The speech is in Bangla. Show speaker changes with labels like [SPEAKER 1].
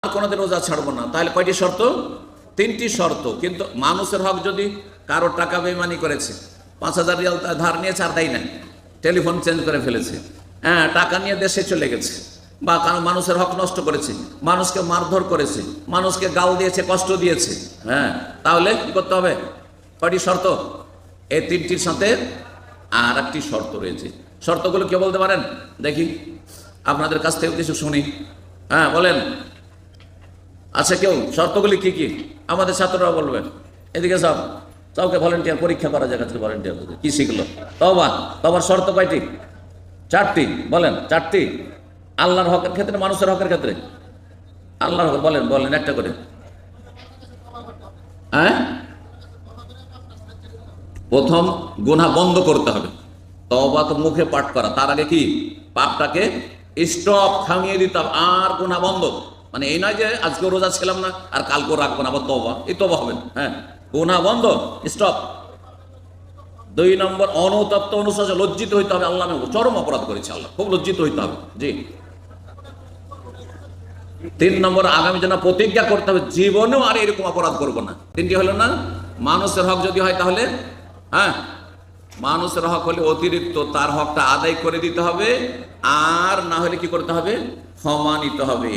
[SPEAKER 1] কোনোদিন রোজা ছাড়বো না। তাহলে কয়টি শর্ত? তিনটি শর্ত। কিন্তু মানুষের হক যদি কারো টাকা বেইমানি করেছে, 5,000 রিয়াল ধার নিয়েছে আর দেয় না, টেলিফোন চেঞ্জ করে ফেলেছে, হ্যাঁ, টাকা নিয়ে দেশে চলে গেছে, বা কারো মানুষের হক নষ্ট করেছে, মানুষকে মারধর করেছে, মানুষকে গাল দিয়েছে, কষ্ট দিয়েছে, হ্যাঁ, তাহলে কি করতে হবে? কয়টি শর্ত? এই তিনটির সাথে আর একটি শর্ত রয়েছে। শর্তগুলো কেউ বলতে পারেন? দেখি আপনাদের কাছ থেকে কিছু শুনি। হ্যাঁ বলেন। আচ্ছা, কেউ শর্তগুলি কি কি আমাদের ছাত্ররা বলবেন? এদিকে সব কাউকে ভলেন্টিয়ার পরীক্ষা করা যায়, কাছে ভলেন্টিয়ার কি শিখলো? তবার শর্ত কয়টি? 4টি। বলেন 4টি। আল্লাহর হকের ক্ষেত্রে, মানুষের হকের ক্ষেত্রে। আল্লাহর হক বলেন, বলেন একটা করে। হ্যাঁ, প্রথম গুনাহ বন্ধ করতে হবে। তওবা তো মুখে পাঠ করা, তার আগে কি পাপটাকে স্টপ, থামিয়ে দিতে হবে। আর গুনাহ বন্ধ মানে এই নয় যে আজকে রোজা ছিলাম না আর কালকে রাখবো না, আবার তওবা, এই তওবা হবে না। হ্যাঁ, গুনাহ বন্ধ, স্টপ। 2 নম্বর, অনুতপ্ত, অনুশোচনা, লজ্জিত হইতে হবে। আল্লাহ, আমি চরম অপরাধ করেছি, আল্লাহ, খুব লজ্জিত হইতে হবে। জি। 3 নম্বর, আগামী জন্য প্রতিজ্ঞা করতে হবে জীবনেও আর এরকম অপরাধ করব না। 3টি হলো না? মানুষের হক যদি হয় তাহলে, হ্যাঁ, মানুষের হক হলে অতিরিক্ত তার হকটা আদায় করে দিতে হবে, আর না হলে কি করতে হবে? ক্ষমা নিতে হবে।